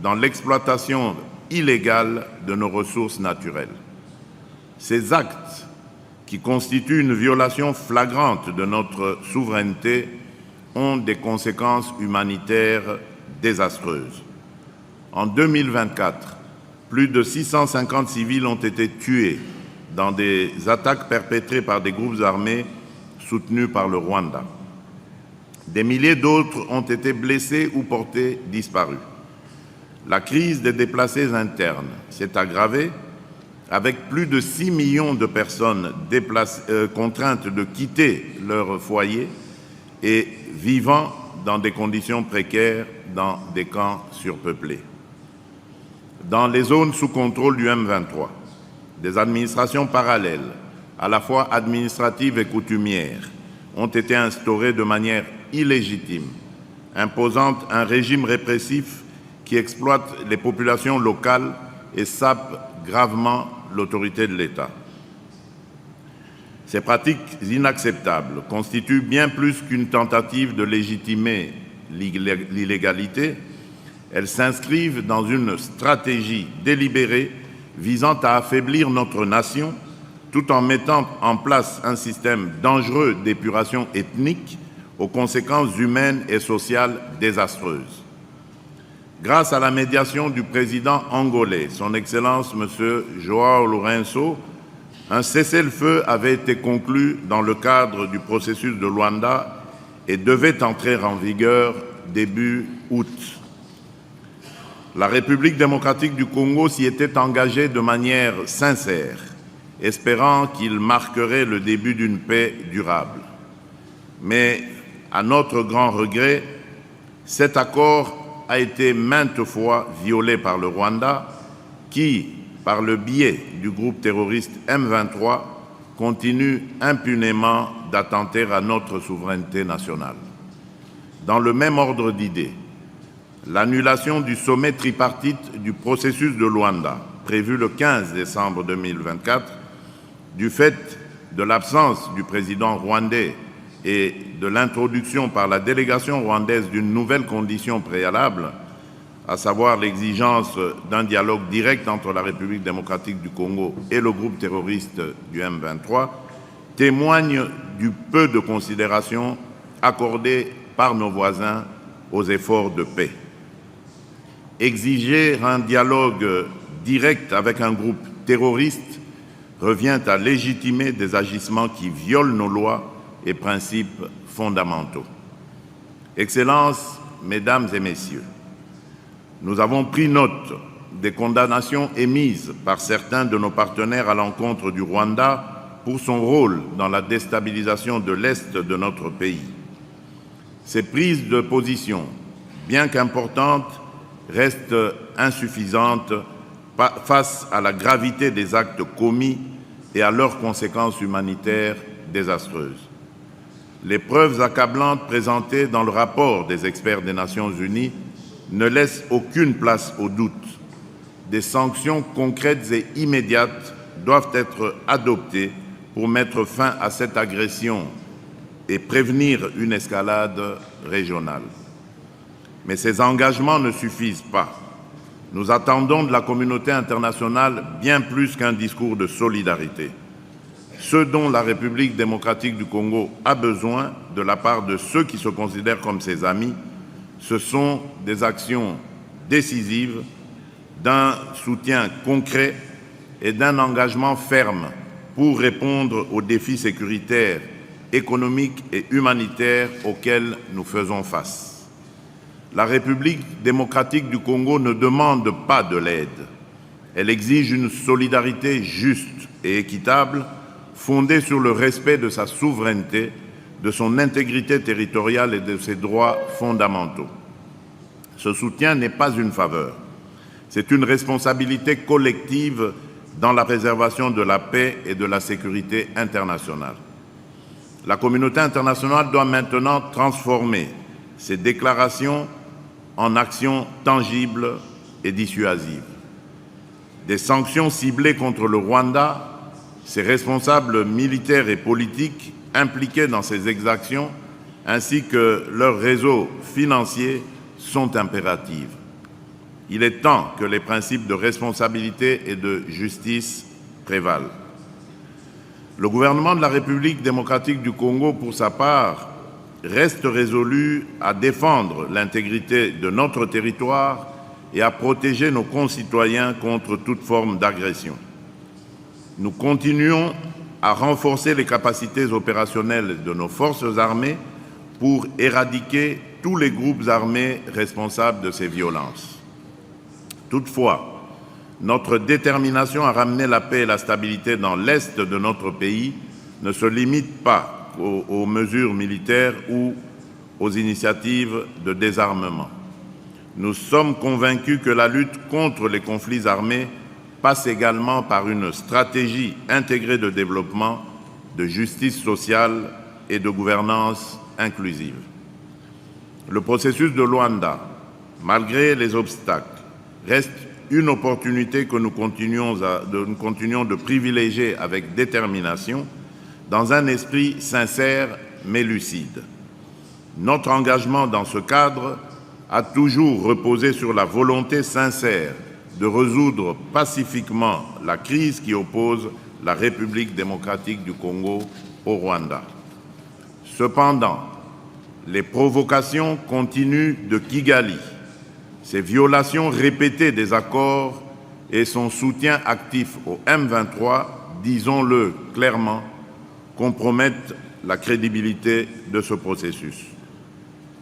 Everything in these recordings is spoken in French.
dans l'exploitation illégale de nos ressources naturelles. Ces actes, qui constituent une violation flagrante de notre souveraineté, ont des conséquences humanitaires désastreuses. En 2024, plus de 650 civils ont été tués dans des attaques perpétrées par des groupes armés soutenus par le Rwanda. Des milliers d'autres ont été blessés ou portés disparus. La crise des déplacés internes s'est aggravée avec plus de 6 millions de personnes contraintes de quitter leur foyer et vivant dans des conditions précaires dans des camps surpeuplés. Dans les zones sous contrôle du M23, des administrations parallèles, à la fois administratives et coutumières, ont été instaurées de manière illégitime, imposant un régime répressif qui exploite les populations locales et sape gravement l'autorité de l'État. Ces pratiques inacceptables constituent bien plus qu'une tentative de légitimer l'illégalité. Elles s'inscrivent dans une stratégie délibérée visant à affaiblir notre nation tout en mettant en place un système dangereux d'épuration ethnique aux conséquences humaines et sociales désastreuses. Grâce à la médiation du président angolais, son Excellence M. João Lourenço, un cessez-le-feu avait été conclu dans le cadre du processus de Luanda et devait entrer en vigueur début août. La République démocratique du Congo s'y était engagée de manière sincère, espérant qu'il marquerait le début d'une paix durable. Mais, à notre grand regret, cet accord a été maintes fois violé par le Rwanda, qui, par le biais du groupe terroriste M23, continue impunément d'attenter à notre souveraineté nationale. Dans le même ordre d'idées, l'annulation du sommet tripartite du processus de Luanda, prévu le 15 décembre 2024, du fait de l'absence du président rwandais et de l'introduction par la délégation rwandaise d'une nouvelle condition préalable, à savoir l'exigence d'un dialogue direct entre la République démocratique du Congo et le groupe terroriste du M23, témoigne du peu de considération accordée par nos voisins aux efforts de paix. Exiger un dialogue direct avec un groupe terroriste revient à légitimer des agissements qui violent nos lois et principes fondamentaux. Excellences, Mesdames et Messieurs, nous avons pris note des condamnations émises par certains de nos partenaires à l'encontre du Rwanda pour son rôle dans la déstabilisation de l'Est de notre pays. Ces prises de position, bien qu'importantes, restent insuffisantes face à la gravité des actes commis et à leurs conséquences humanitaires désastreuses. Les preuves accablantes présentées dans le rapport des experts des Nations Unies ne laissent aucune place au doute. Des sanctions concrètes et immédiates doivent être adoptées pour mettre fin à cette agression et prévenir une escalade régionale. Mais ces engagements ne suffisent pas. Nous attendons de la communauté internationale bien plus qu'un discours de solidarité. Ce dont la République démocratique du Congo a besoin de la part de ceux qui se considèrent comme ses amis, ce sont des actions décisives, d'un soutien concret et d'un engagement ferme pour répondre aux défis sécuritaires, économiques et humanitaires auxquels nous faisons face. La République démocratique du Congo ne demande pas de l'aide. Elle exige une solidarité juste et équitable, fondée sur le respect de sa souveraineté, de son intégrité territoriale et de ses droits fondamentaux. Ce soutien n'est pas une faveur, c'est une responsabilité collective dans la préservation de la paix et de la sécurité internationale. La communauté internationale doit maintenant transformer ces déclarations en actions tangibles et dissuasives. Des sanctions ciblées contre le Rwanda, ses responsables militaires et politiques impliqués dans ces exactions, ainsi que leurs réseaux financiers, sont impératives. Il est temps que les principes de responsabilité et de justice prévalent. Le gouvernement de la République démocratique du Congo, pour sa part, reste résolu à défendre l'intégrité de notre territoire et à protéger nos concitoyens contre toute forme d'agression. Nous continuons à renforcer les capacités opérationnelles de nos forces armées pour éradiquer tous les groupes armés responsables de ces violences. Toutefois, notre détermination à ramener la paix et la stabilité dans l'Est de notre pays ne se limite pas aux mesures militaires ou aux initiatives de désarmement. Nous sommes convaincus que la lutte contre les conflits armés passe également par une stratégie intégrée de développement, de justice sociale et de gouvernance inclusive. Le processus de Luanda, malgré les obstacles, reste une opportunité que nous continuons de privilégier avec détermination dans un esprit sincère mais lucide. Notre engagement dans ce cadre a toujours reposé sur la volonté sincère de résoudre pacifiquement la crise qui oppose la République démocratique du Congo au Rwanda. Cependant, les provocations continues de Kigali, ses violations répétées des accords et son soutien actif au M23, disons-le clairement, compromettent la crédibilité de ce processus.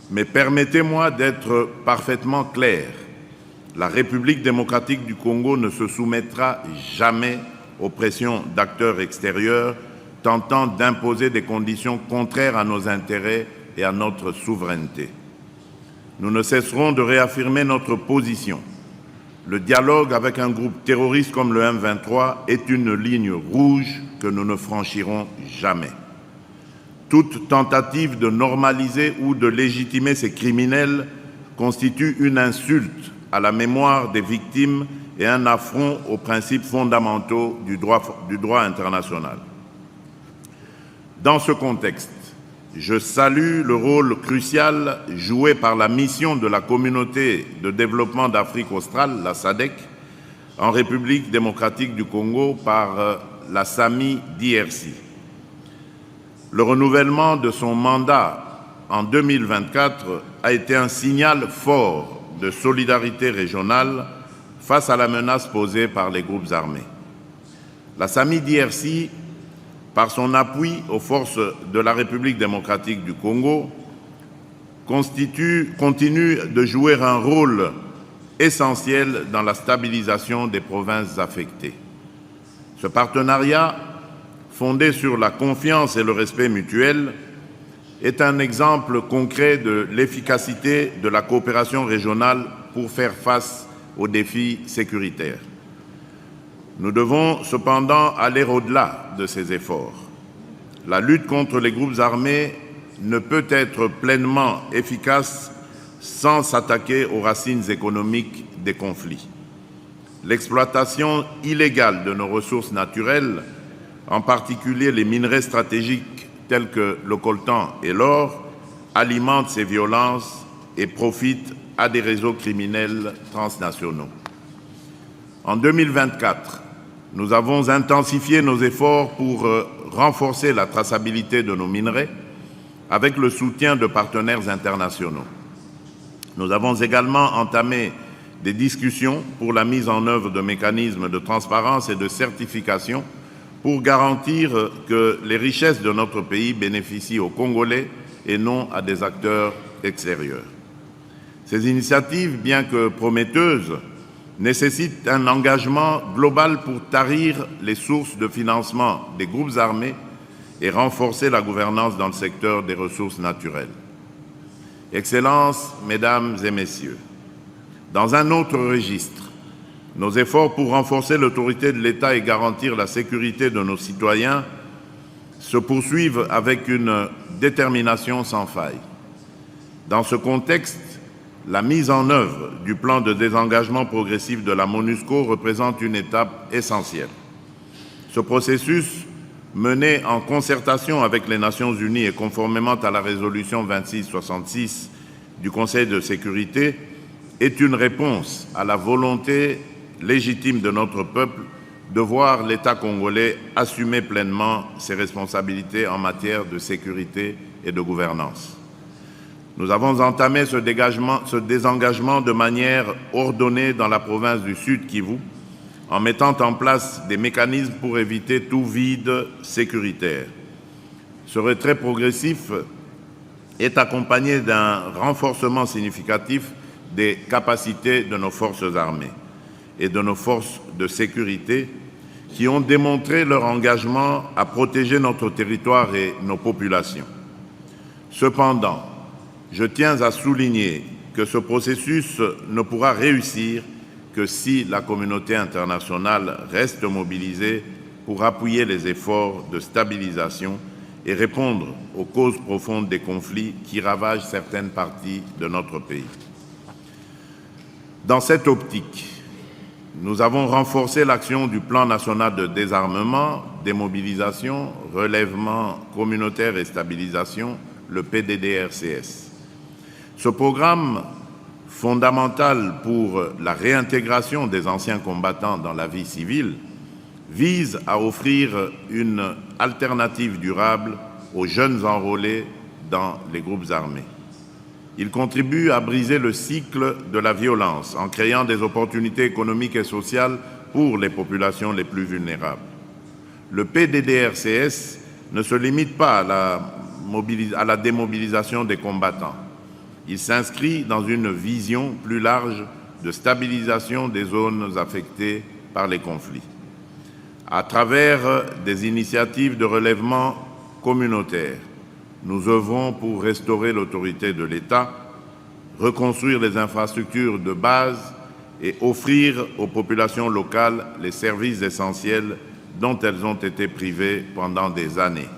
Mais permettez-moi d'être parfaitement clair. La République démocratique du Congo ne se soumettra jamais aux pressions d'acteurs extérieurs tentant d'imposer des conditions contraires à nos intérêts et à notre souveraineté. Nous ne cesserons de réaffirmer notre position. Le dialogue avec un groupe terroriste comme le M23 est une ligne rouge que nous ne franchirons jamais. Toute tentative de normaliser ou de légitimer ces criminels constitue une insulte à la mémoire des victimes et un affront aux principes fondamentaux du droit international. Dans ce contexte, je salue le rôle crucial joué par la mission de la Communauté de développement d'Afrique australe, la SADC, en République démocratique du Congo par la SAMI DRC. Le renouvellement de son mandat en 2024 a été un signal fort de solidarité régionale face à la menace posée par les groupes armés. La SAMI DRC, par son appui aux forces de la République démocratique du Congo, continue de jouer un rôle essentiel dans la stabilisation des provinces affectées. Ce partenariat, fondé sur la confiance et le respect mutuel, est un exemple concret de l'efficacité de la coopération régionale pour faire face aux défis sécuritaires. Nous devons cependant aller au-delà de ces efforts. La lutte contre les groupes armés ne peut être pleinement efficace sans s'attaquer aux racines économiques des conflits. L'exploitation illégale de nos ressources naturelles, en particulier les minerais stratégiques tels que le coltan et l'or, alimente ces violences et profite à des réseaux criminels transnationaux. En 2024, nous avons intensifié nos efforts pour renforcer la traçabilité de nos minerais avec le soutien de partenaires internationaux. Nous avons également entamé des discussions pour la mise en œuvre de mécanismes de transparence et de certification pour garantir que les richesses de notre pays bénéficient aux Congolais et non à des acteurs extérieurs. Ces initiatives, bien que prometteuses, nécessitent un engagement global pour tarir les sources de financement des groupes armés et renforcer la gouvernance dans le secteur des ressources naturelles. Excellences, Mesdames et Messieurs, dans un autre registre, nos efforts pour renforcer l'autorité de l'État et garantir la sécurité de nos citoyens se poursuivent avec une détermination sans faille. Dans ce contexte, la mise en œuvre du plan de désengagement progressif de la MONUSCO représente une étape essentielle. Ce processus, mené en concertation avec les Nations Unies et conformément à la résolution 2666 du Conseil de sécurité, est une réponse à la volonté légitime de notre peuple de voir l'État congolais assumer pleinement ses responsabilités en matière de sécurité et de gouvernance. Nous avons entamé ce désengagement de manière ordonnée dans la province du Sud Kivu, en mettant en place des mécanismes pour éviter tout vide sécuritaire. Ce retrait progressif est accompagné d'un renforcement significatif des capacités de nos forces armées et de nos forces de sécurité qui ont démontré leur engagement à protéger notre territoire et nos populations. Cependant, je tiens à souligner que ce processus ne pourra réussir que si la communauté internationale reste mobilisée pour appuyer les efforts de stabilisation et répondre aux causes profondes des conflits qui ravagent certaines parties de notre pays. Dans cette optique, nous avons renforcé l'action du Plan national de désarmement, démobilisation, relèvement communautaire et stabilisation, le PDDRCS. Ce programme, fondamental pour la réintégration des anciens combattants dans la vie civile, vise à offrir une alternative durable aux jeunes enrôlés dans les groupes armés. Il contribue à briser le cycle de la violence en créant des opportunités économiques et sociales pour les populations les plus vulnérables. Le PDDRCS ne se limite pas à la démobilisation des combattants. Il s'inscrit dans une vision plus large de stabilisation des zones affectées par les conflits. À travers des initiatives de relèvement communautaire, nous œuvrons pour restaurer l'autorité de l'État, reconstruire les infrastructures de base et offrir aux populations locales les services essentiels dont elles ont été privées pendant des années.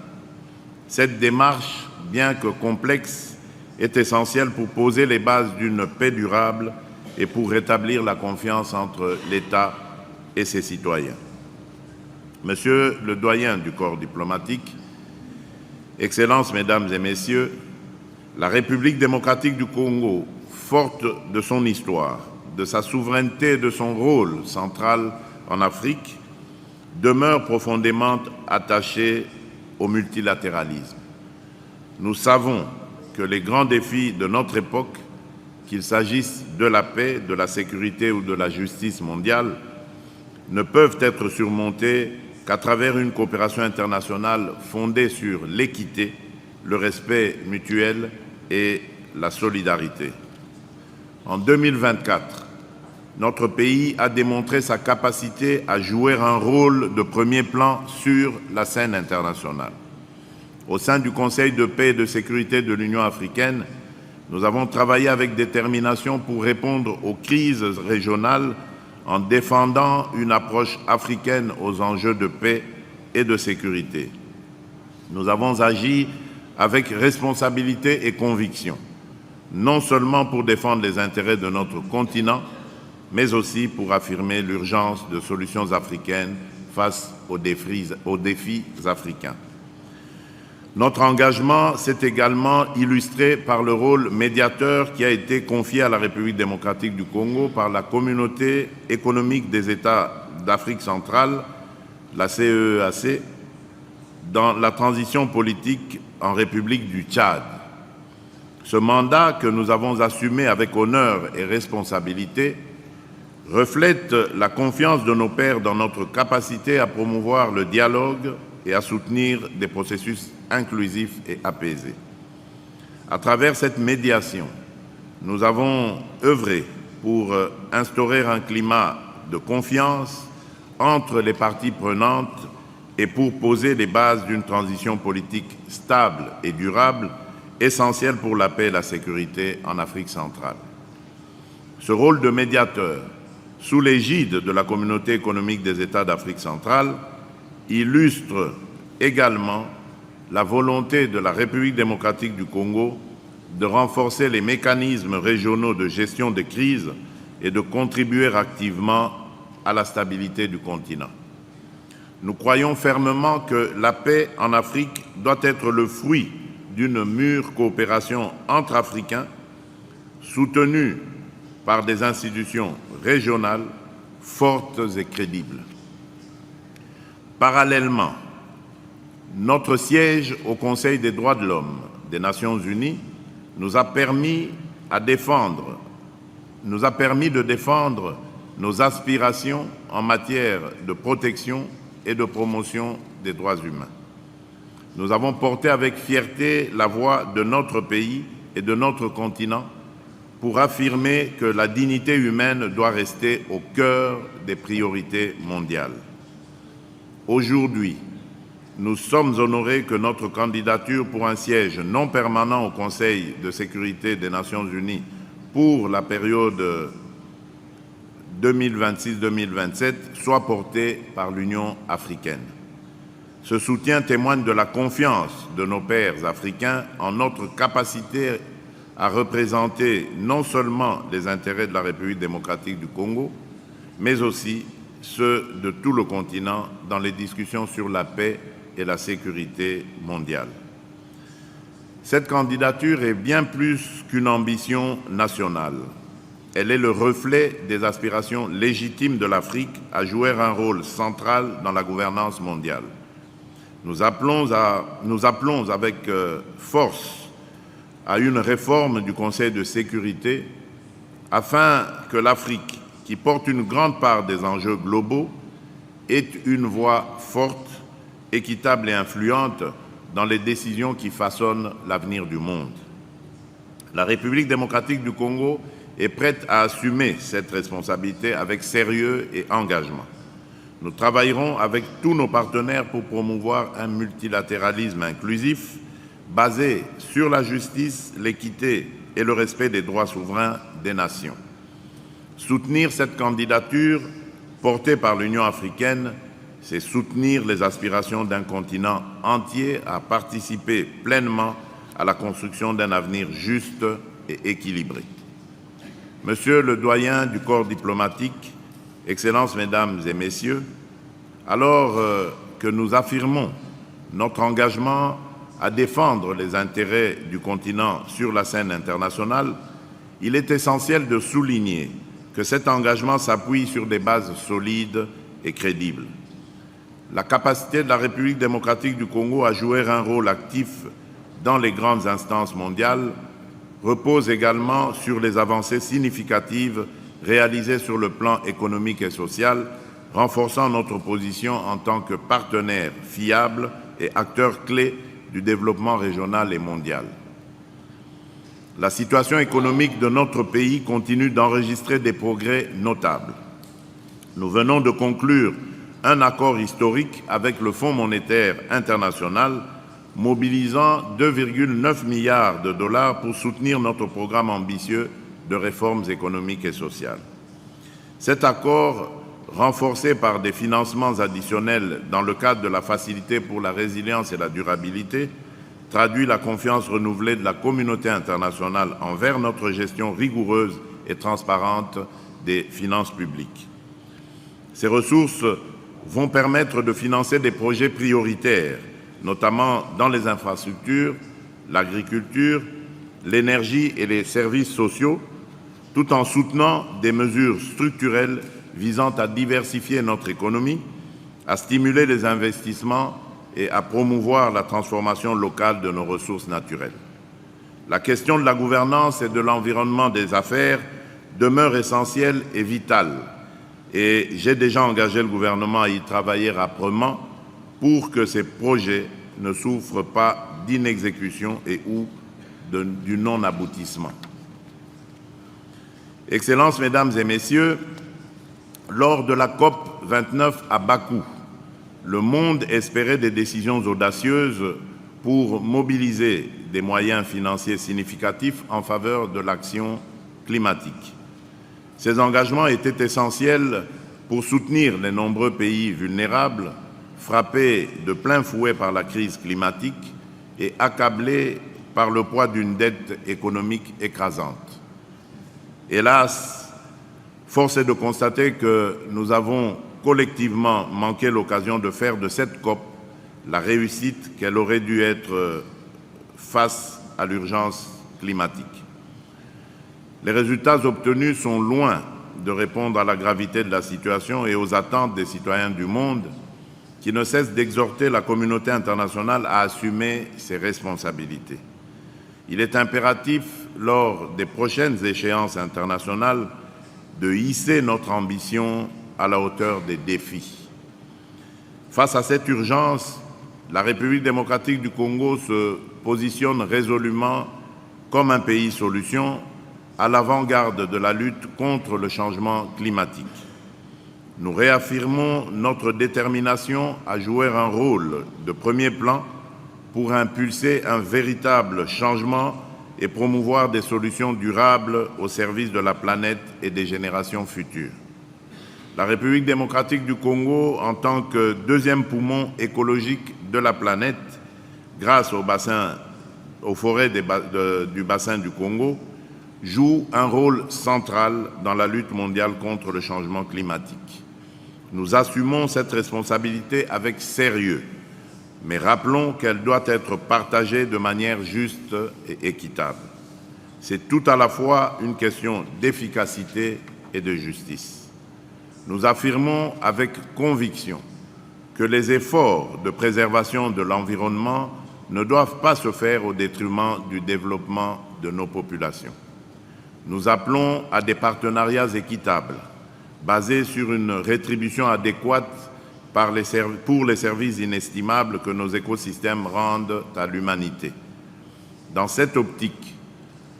Cette démarche, bien que complexe, est essentielle pour poser les bases d'une paix durable et pour rétablir la confiance entre l'État et ses citoyens. Monsieur le doyen du corps diplomatique, Excellences, Mesdames et Messieurs, la République démocratique du Congo, forte de son histoire, de sa souveraineté et de son rôle central en Afrique, demeure profondément attachée au multilatéralisme. Nous savons que les grands défis de notre époque, qu'il s'agisse de la paix, de la sécurité ou de la justice mondiale, ne peuvent être surmontés qu'à travers une coopération internationale fondée sur l'équité, le respect mutuel et la solidarité. En 2024, notre pays a démontré sa capacité à jouer un rôle de premier plan sur la scène internationale. Au sein du Conseil de paix et de sécurité de l'Union africaine, nous avons travaillé avec détermination pour répondre aux crises régionales en défendant une approche africaine aux enjeux de paix et de sécurité. Nous avons agi avec responsabilité et conviction, non seulement pour défendre les intérêts de notre continent, mais aussi pour affirmer l'urgence de solutions africaines face aux défis africains. Notre engagement s'est également illustré par le rôle médiateur qui a été confié à la République démocratique du Congo par la Communauté économique des États d'Afrique centrale, la CEEAC, dans la transition politique en République du Tchad. Ce mandat que nous avons assumé avec honneur et responsabilité reflète la confiance de nos pairs dans notre capacité à promouvoir le dialogue et à soutenir des processus inclusifs et apaisés. À travers cette médiation, nous avons œuvré pour instaurer un climat de confiance entre les parties prenantes et pour poser les bases d'une transition politique stable et durable, essentielle pour la paix et la sécurité en Afrique centrale. Ce rôle de médiateur, sous l'égide de la Communauté économique des États d'Afrique centrale, illustre également la volonté de la République démocratique du Congo de renforcer les mécanismes régionaux de gestion des crises et de contribuer activement à la stabilité du continent. Nous croyons fermement que la paix en Afrique doit être le fruit d'une mûre coopération entre Africains, soutenue par des institutions régionales fortes et crédibles. Parallèlement, notre siège au Conseil des droits de l'homme des Nations Unies nous a permis de défendre nos aspirations en matière de protection et de promotion des droits humains. Nous avons porté avec fierté la voix de notre pays et de notre continent pour affirmer que la dignité humaine doit rester au cœur des priorités mondiales. Aujourd'hui, nous sommes honorés que notre candidature pour un siège non permanent au Conseil de sécurité des Nations Unies pour la période 2026-2027 soit portée par l'Union africaine. Ce soutien témoigne de la confiance de nos pairs africains en notre capacité à représenter non seulement les intérêts de la République démocratique du Congo, mais aussi ceux de tout le continent dans les discussions sur la paix et la sécurité mondiale. Cette candidature est bien plus qu'une ambition nationale. Elle est le reflet des aspirations légitimes de l'Afrique à jouer un rôle central dans la gouvernance mondiale. Nous appelons avec force à une réforme du Conseil de sécurité afin que l'Afrique, qui porte une grande part des enjeux globaux, ait une voix forte, équitable et influente dans les décisions qui façonnent l'avenir du monde. La République démocratique du Congo est prête à assumer cette responsabilité avec sérieux et engagement. Nous travaillerons avec tous nos partenaires pour promouvoir un multilatéralisme inclusif basé sur la justice, l'équité et le respect des droits souverains des nations. Soutenir cette candidature portée par l'Union africaine, c'est soutenir les aspirations d'un continent entier à participer pleinement à la construction d'un avenir juste et équilibré. Monsieur le doyen du corps diplomatique, Excellences, Mesdames et Messieurs, alors que nous affirmons notre engagement à défendre les intérêts du continent sur la scène internationale, il est essentiel de souligner que cet engagement s'appuie sur des bases solides et crédibles. La capacité de la République démocratique du Congo à jouer un rôle actif dans les grandes instances mondiales repose également sur les avancées significatives réalisées sur le plan économique et social, renforçant notre position en tant que partenaire fiable et acteur clé du développement régional et mondial. La situation économique de notre pays continue d'enregistrer des progrès notables. Nous venons de conclure un accord historique avec le Fonds monétaire international, mobilisant 2,9 milliards de dollars pour soutenir notre programme ambitieux de réformes économiques et sociales. Cet accord, renforcé par des financements additionnels dans le cadre de la Facilité pour la résilience et la durabilité, traduit la confiance renouvelée de la communauté internationale envers notre gestion rigoureuse et transparente des finances publiques. Ces ressources vont permettre de financer des projets prioritaires, notamment dans les infrastructures, l'agriculture, l'énergie et les services sociaux, tout en soutenant des mesures structurelles visant à diversifier notre économie, à stimuler les investissements et à promouvoir la transformation locale de nos ressources naturelles. La question de la gouvernance et de l'environnement des affaires demeure essentielle et vitale, et j'ai déjà engagé le gouvernement à y travailler âprement pour que ces projets ne souffrent pas d'inexécution et ou du non-aboutissement. Excellences, Mesdames et Messieurs, lors de la COP 29 à Bakou, le monde espérait des décisions audacieuses pour mobiliser des moyens financiers significatifs en faveur de l'action climatique. Ces engagements étaient essentiels pour soutenir les nombreux pays vulnérables, frappés de plein fouet par la crise climatique et accablés par le poids d'une dette économique écrasante. Hélas, force est de constater que nous avons collectivement manqué l'occasion de faire de cette COP la réussite qu'elle aurait dû être face à l'urgence climatique. Les résultats obtenus sont loin de répondre à la gravité de la situation et aux attentes des citoyens du monde qui ne cessent d'exhorter la communauté internationale à assumer ses responsabilités. Il est impératif, lors des prochaines échéances internationales, de hisser notre ambition à la hauteur des défis. Face à cette urgence, la République démocratique du Congo se positionne résolument comme un pays solution à l'avant-garde de la lutte contre le changement climatique. Nous réaffirmons notre détermination à jouer un rôle de premier plan pour impulser un véritable changement et promouvoir des solutions durables au service de la planète et des générations futures. La République démocratique du Congo, en tant que deuxième poumon écologique de la planète, grâce aux forêts du bassin du Congo, joue un rôle central dans la lutte mondiale contre le changement climatique. Nous assumons cette responsabilité avec sérieux, mais rappelons qu'elle doit être partagée de manière juste et équitable. C'est tout à la fois une question d'efficacité et de justice. Nous affirmons avec conviction que les efforts de préservation de l'environnement ne doivent pas se faire au détriment du développement de nos populations. Nous appelons à des partenariats équitables, basés sur une rétribution adéquate pour les services inestimables que nos écosystèmes rendent à l'humanité. Dans cette optique,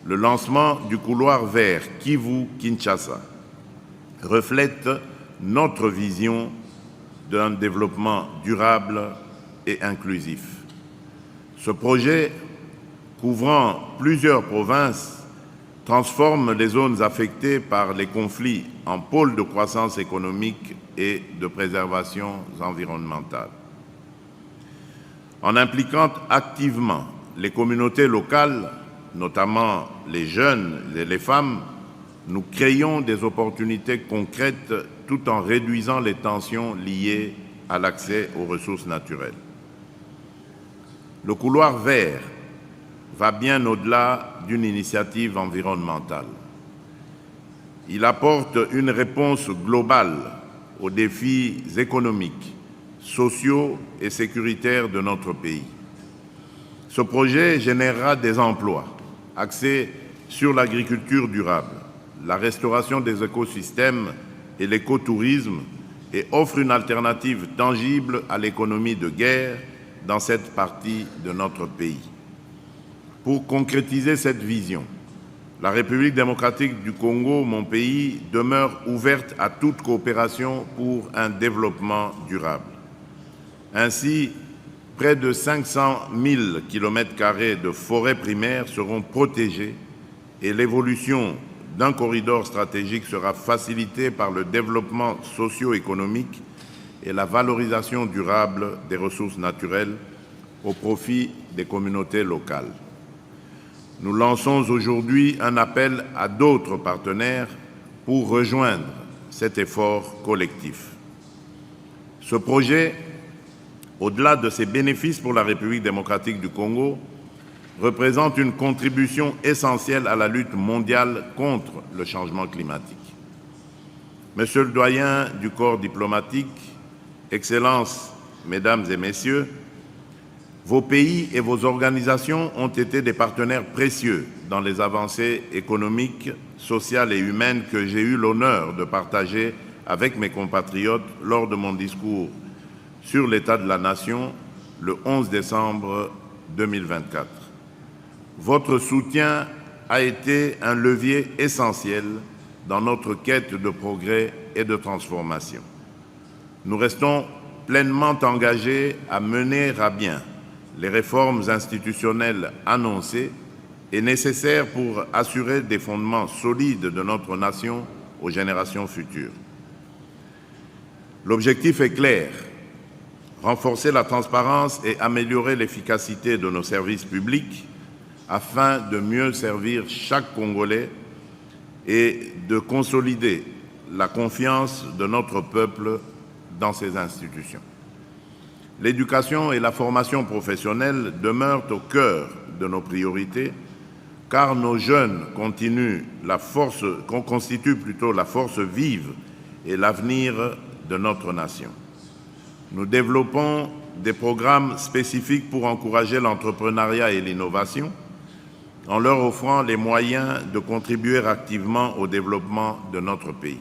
le lancement du couloir vert Kivu-Kinshasa reflète notre vision d'un développement durable et inclusif. Ce projet, couvrant plusieurs provinces, transforme les zones affectées par les conflits en pôles de croissance économique et de préservation environnementale. En impliquant activement les communautés locales, notamment les jeunes et les femmes, nous créons des opportunités concrètes tout en réduisant les tensions liées à l'accès aux ressources naturelles. Le couloir vert va bien au-delà d'une initiative environnementale. Il apporte une réponse globale aux défis économiques, sociaux et sécuritaires de notre pays. Ce projet générera des emplois axés sur l'agriculture durable, la restauration des écosystèmes et l'écotourisme et offre une alternative tangible à l'économie de guerre dans cette partie de notre pays. Pour concrétiser cette vision, la République démocratique du Congo, mon pays, demeure ouverte à toute coopération pour un développement durable. Ainsi, près de 500 000 km² de forêts primaires seront protégées et l'évolution d'un corridor stratégique sera facilitée par le développement socio-économique et la valorisation durable des ressources naturelles au profit des communautés locales. Nous lançons aujourd'hui un appel à d'autres partenaires pour rejoindre cet effort collectif. Ce projet, au-delà de ses bénéfices pour la République démocratique du Congo, représente une contribution essentielle à la lutte mondiale contre le changement climatique. Monsieur le doyen du corps diplomatique, Excellences, Mesdames et Messieurs, vos pays et vos organisations ont été des partenaires précieux dans les avancées économiques, sociales et humaines que j'ai eu l'honneur de partager avec mes compatriotes lors de mon discours sur l'état de la nation le 11 décembre 2024. Votre soutien a été un levier essentiel dans notre quête de progrès et de transformation. Nous restons pleinement engagés à mener à bien les réformes institutionnelles annoncées et nécessaires pour assurer des fondements solides de notre nation aux générations futures. L'objectif est clair: renforcer la transparence et améliorer l'efficacité de nos services publics afin de mieux servir chaque Congolais et de consolider la confiance de notre peuple dans ces institutions. L'éducation et la formation professionnelle demeurent au cœur de nos priorités car nos jeunes constituent la force vive et l'avenir de notre nation. Nous développons des programmes spécifiques pour encourager l'entrepreneuriat et l'innovation, en leur offrant les moyens de contribuer activement au développement de notre pays.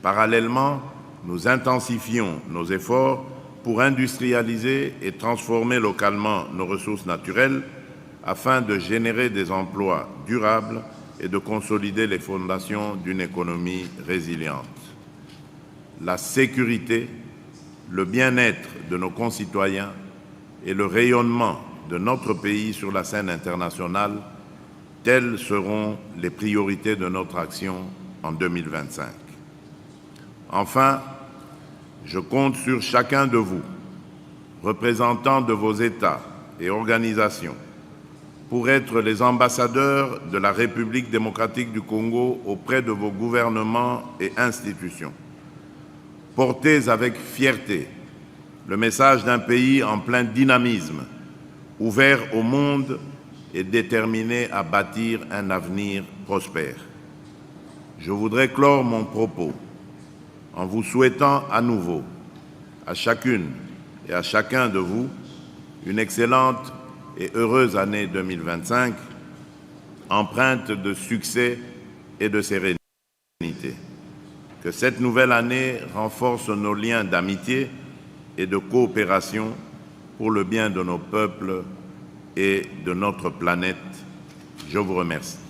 Parallèlement, nous intensifions nos efforts pour industrialiser et transformer localement nos ressources naturelles afin de générer des emplois durables et de consolider les fondations d'une économie résiliente. La sécurité, le bien-être de nos concitoyens et le rayonnement de notre pays sur la scène internationale, telles seront les priorités de notre action en 2025. Enfin, je compte sur chacun de vous, représentants de vos États et organisations, pour être les ambassadeurs de la République démocratique du Congo auprès de vos gouvernements et institutions. Portez avec fierté le message d'un pays en plein dynamisme, ouvert au monde et déterminé à bâtir un avenir prospère. Je voudrais clore mon propos en vous souhaitant à nouveau, à chacune et à chacun de vous, une excellente et heureuse année 2025, empreinte de succès et de sérénité. Que cette nouvelle année renforce nos liens d'amitié et de coopération pour le bien de nos peuples et de notre planète. Je vous remercie.